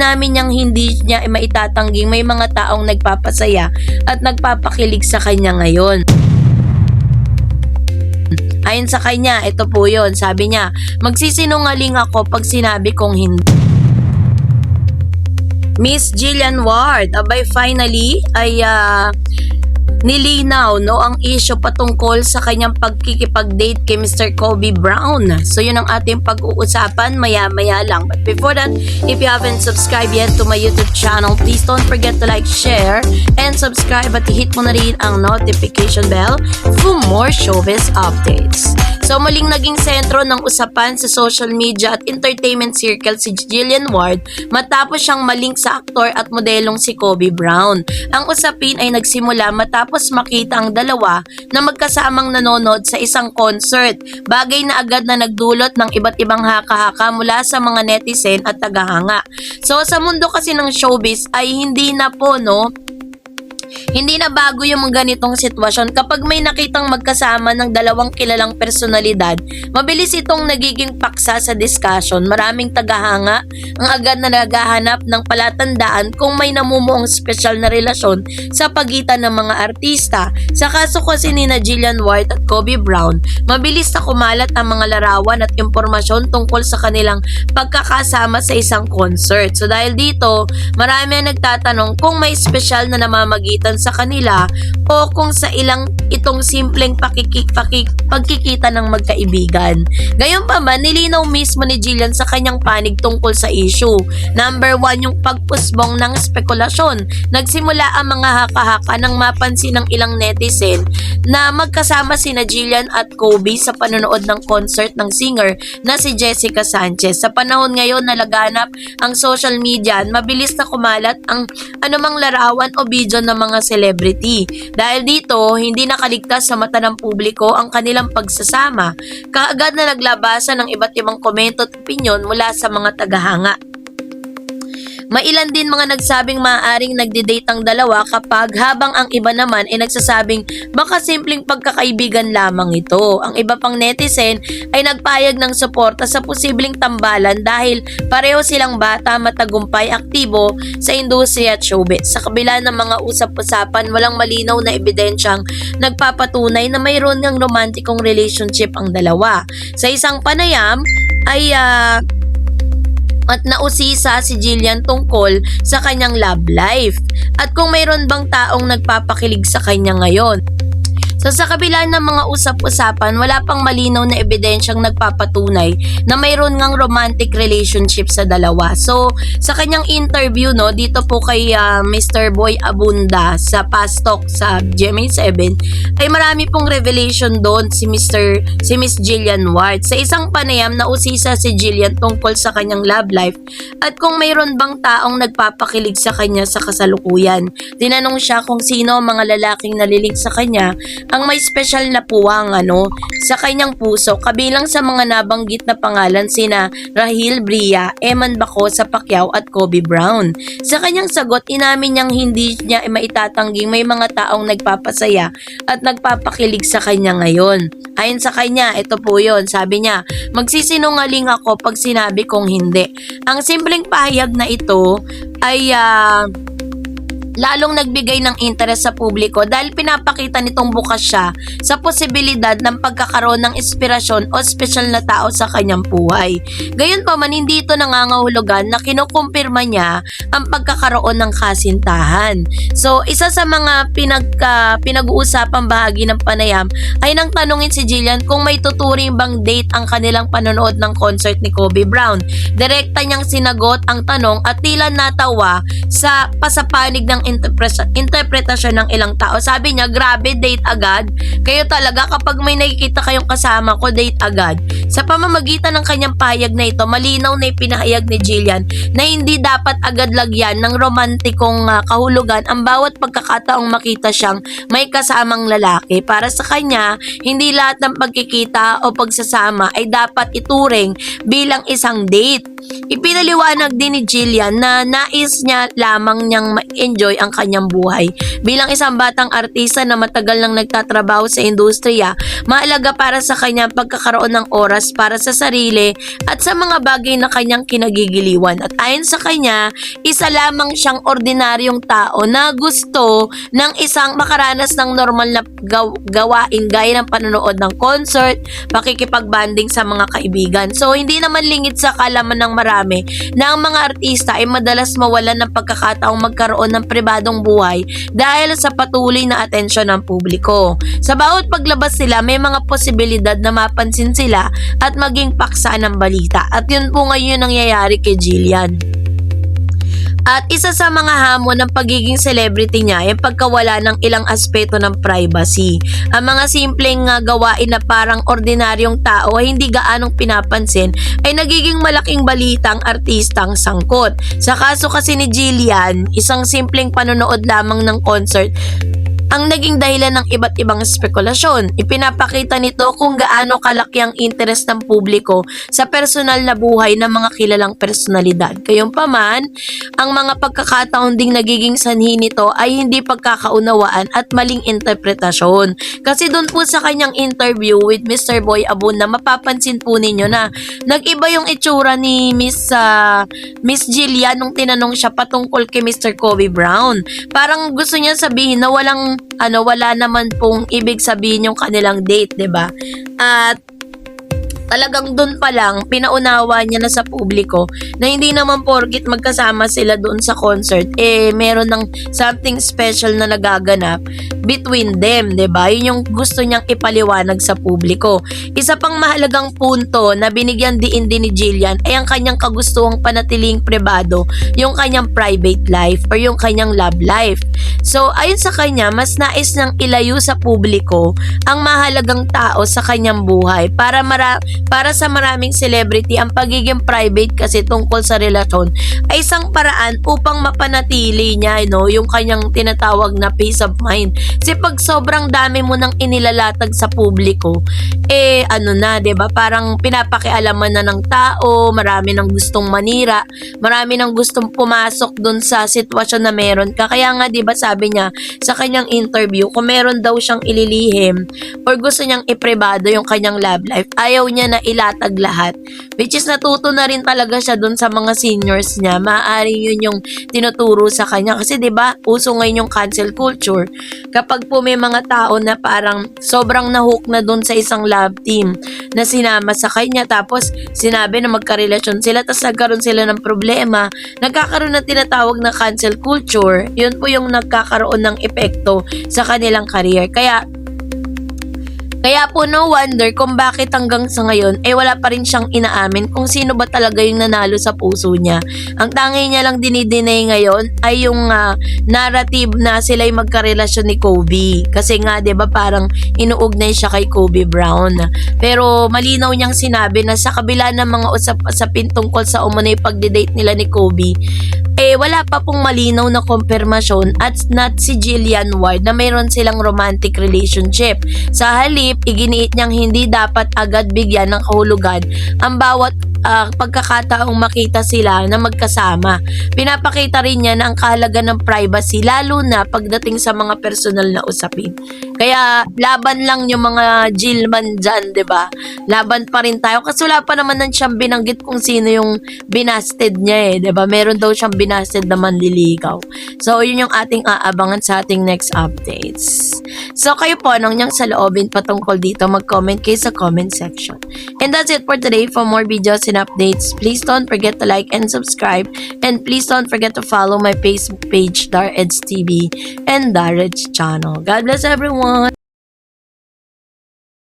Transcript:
inamin niyang hindi niya maitatangging may mga taong nagpapasaya at nagpapakilig sa kanya ngayon. Ayon sa kanya, ito po yun, sabi niya, magsisinungaling ako pag sinabi kong hindi. Miss Jillian Ward, abay finally ay nilinaw ang issue patungkol sa kanyang pagkikipag-date kay Mr. Kobe Brown. So yun ang ating pag-uusapan maya-maya lang. But before that, if you haven't subscribed yet to my YouTube channel, please don't forget to like, share, and subscribe at hit mo na rin ang notification bell for more showbiz updates. So muling naging sentro ng usapan sa social media at entertainment circle si Jillian Ward matapos siyang malink sa aktor at modelong si Kobe Brown. Ang usapin ay nagsimula matapos makita ang dalawa na magkasamang nanonood sa isang concert, bagay na agad na nagdulot ng iba't ibang haka-haka mula sa mga netizen at tagahanga. So sa mundo kasi ng showbiz ay hindi na bago yung mga ganitong sitwasyon. Kapag may nakitang magkasama ng dalawang kilalang personalidad, mabilis itong nagiging paksa sa discussion. Maraming tagahanga ang agad na naghahanap ng palatandaan kung may namumuong special na relasyon sa pagitan ng mga artista. Sa kaso kasi ni Jillian Ward at Kobe Brown, mabilis na kumalat ang mga larawan at impormasyon tungkol sa kanilang pagkakasama sa isang concert. So dahil dito, marami ang nagtatanong kung may special na namamagitan sa kanila o kung sa ilang itong simpleng pagkikita ng magkaibigan. Gayunpaman, nilinaw mismo ni Jillian sa kanyang panig tungkol sa issue. Number 1, yung pagpusbong ng spekulasyon. Nagsimula ang mga haka-haka nang mapansin ng ilang netizen na magkasama sina Jillian at Kobe sa panonood ng concert ng singer na si Jessica Sanchez. Sa panahon ngayon na laganap ang social media, mabilis na kumalat ang anumang larawan o video ng mga celebrity. Dahil dito, hindi nakaligtas sa mata ng publiko ang kanilang pagsasama. Kaagad na naglabasan ng iba't ibang komento at opinyon mula sa mga tagahanga. Mailan din mga nagsabing maaaring nagde-date ang dalawa habang ang iba naman ay nagsasabing baka simpleng pagkakaibigan lamang ito. Ang iba pang netizen ay nagpayag ng suporta sa posibleng tambalan dahil pareho silang bata, matagumpay, aktibo sa industriya at showbiz. Sa kabila ng mga usap-usapan, walang malinaw na ebidensyang nagpapatunay na mayroon ng romantikong relationship ang dalawa. Sa isang panayam ay at nausisa si Jillian tungkol sa kanyang love life at kung mayroon bang taong nagpapakilig sa kanya ngayon. So sa kabila ng mga usap-usapan, wala pang malinaw na ebidensyang nagpapatunay na mayroon ngang romantic relationship sa dalawa. So sa kanyang interview dito po kay Mr. Boy Abunda sa Past Talk sa GMA7 ay marami pong revelation doon si Miss Jillian Ward. Sa isang panayam na usisa si Jillian tungkol sa kanyang love life at kung mayroon bang taong nagpapakilig sa kanya sa kasalukuyan. Tinanong siya kung sino ang mga lalaking nalilig sa kanya ang may special na puwang sa kanyang puso, kabilang sa mga nabanggit na pangalan sina Rahil Bria, Eman Bacosa Pacquiao at Kobe Brown. Sa kanyang sagot, inamin niyang hindi niya maitatangging may mga taong nagpapasaya at nagpapakilig sa kanya ngayon. Ayon sa kanya, ito po yun, sabi niya, magsisinungaling ako pag sinabi kong hindi. Ang simpleng pahayag na ito ay lalong nagbigay ng interes sa publiko dahil pinapakita nitong bukas siya sa posibilidad ng pagkakaroon ng inspirasyon o special na tao sa kanyang buhay. Gayunpaman, hindi ito nangangahulugan na kinukumpirma niya ang pagkakaroon ng kasintahan. So, isa sa mga pinag-uusapang bahagi ng panayam ay nang tanungin si Jillian kung may tuturing bang date ang kanilang panonood ng concert ni Kobe Brown. Direkta niyang sinagot ang tanong at tila natawa sa pasapanig ng interpretasyon ng ilang tao. Sabi niya, grabe, date agad. Kayo talaga, kapag may nakikita kayong kasama ko, date agad. Sa pamamagitan ng kanyang pahayag na ito, malinaw na ipinahayag ni Jillian na hindi dapat agad lagyan ng romantikong kahulugan ang bawat pagkakataong makita siyang may kasamang lalaki. Para sa kanya, hindi lahat ng pagkikita o pagsasama ay dapat ituring bilang isang date. Ipinaliwanag din ni Jillian na nais niya lamang niyang ma-enjoy ma-enjoy ang kanyang buhay. Bilang isang batang artista na matagal nang nagtatrabaho sa industriya, mahalaga para sa kanya ang pagkakaroon ng oras para sa sarili at sa mga bagay na kanyang kinagigiliwan. At ayon sa kanya, isa lamang siyang ordinaryong tao na gusto ng isang makaranas ng normal na gawain gaya ng panonood ng concert, pakikipagbanding sa mga kaibigan. So, hindi naman lingid sa kalaman ng marami na ang mga artista ay madalas mawalan ng pagkakataong magkaroon ng pribadong buhay dahil sa patuloy na atensyon ng publiko. Sa bawat paglabas nila, may mga posibilidad na mapansin sila at maging paksa ng balita. At yun po ngayon yung nangyayari kay Jillian. At isa sa mga hamon ng pagiging celebrity niya ay pagkawala ng ilang aspeto ng privacy. Ang mga simpleng gawain na parang ordinaryong tao ay hindi gaanong pinapansin ay nagiging malaking balita ang artistang sangkot. Sa kaso kasi ni Jillian, isang simpleng panonood lamang ng concert ang naging dahilan ng iba't ibang spekulasyon. Ipinapakita nito kung gaano kalaki ang interest ng publiko sa personal na buhay ng mga kilalang personalidad. Gayunpaman, ang mga pagkakataon ding nagiging sanhi nito ay hindi pagkakaunawaan at maling interpretasyon. Kasi doon po sa kanyang interview with Mr. Boy Abun na mapapansin po ninyo na nag-iba yung itsura ni Miss Jillian nung tinanong siya patungkol kay Mr. Kobe Brown. Parang gusto niya sabihin na wala naman pong ibig sabihin yung kanilang date, 'di ba? At talagang doon pa lang, pinaunawa niya na sa publiko na hindi naman porkit magkasama sila doon sa concert, meron ng something special na nagaganap between them, 'di ba? Yun yung gusto niyang ipaliwanag sa publiko. Isa pang mahalagang punto na binigyan din ni Jillian ay ang kanyang kagustuhang panatiling pribado, yung kanyang private life or yung kanyang love life. So, ayon sa kanya, mas nais niyang ilayo sa publiko ang mahalagang tao sa kanyang buhay para sa maraming celebrity, ang pagiging private kasi tungkol sa relasyon ay isang paraan upang mapanatili niya yung kanyang tinatawag na peace of mind. Kasi pag sobrang dami mo nang inilalatag sa publiko, diba? Parang pinapakialaman na ng tao, marami nang gustong manira, marami nang gustong pumasok dun sa sitwasyon na meron ka. Kaya nga, diba, sabi niya sa kanyang interview, kung meron daw siyang ililihim or gusto niyang ipribado yung kanyang love life, ayaw niya na ilatag lahat. Which is natuto na rin talaga siya dun sa mga seniors niya. Maaaring yun yung tinuturo sa kanya. Kasi 'di ba, uso ngayon yung cancel culture. Kapag po may mga tao na parang sobrang nahook na dun sa isang love team na sinama sa kanya, tapos sinabi na magkarelasyon sila, tapos nagkaroon sila ng problema, nagkakaroon ng tinatawag na cancel culture. Yun po yung nagkakaroon ng epekto sa kanilang career. Kaya po no wonder kung bakit hanggang sa ngayon wala pa rin siyang inaamin kung sino ba talaga yung nanalo sa puso niya. Ang tangi niya lang dinideny ngayon ay yung narrative na sila'y magkarelasyon ni Kobe. Kasi nga 'di ba parang inuugnay siya kay Kobe Brown. Pero malinaw niyang sinabi na sa kabila ng mga usap-usapin tungkol sa umunay pagde-date nila ni Kobe, wala pa pong malinaw na kumpirmasyon at not si Jillian Ward na mayroon silang romantic relationship. Sa halip, iginiit niyang hindi dapat agad bigyan ng kahulugan ang bawat pagkakataong makita sila na magkasama. Pinapakita rin niya na ang kahalaga ng privacy lalo na pagdating sa mga personal na usapin. Kaya laban lang yung mga Jillman dyan, 'di ba? Laban pa rin tayo kasi wala pa naman siyang binanggit kung sino yung binasted niya 'di ba? Meron daw siyang binasted na manliligaw. So, yun yung ating aabangan sa ating next updates. So, kayo po, anong niyang saloobin patungkol dito, mag-comment kayo sa comment section. And that's it for today. For more videos and updates, please don't forget to like and subscribe. And please don't forget to follow my Facebook page, Dareds TV and Dareds Channel. God bless everyone!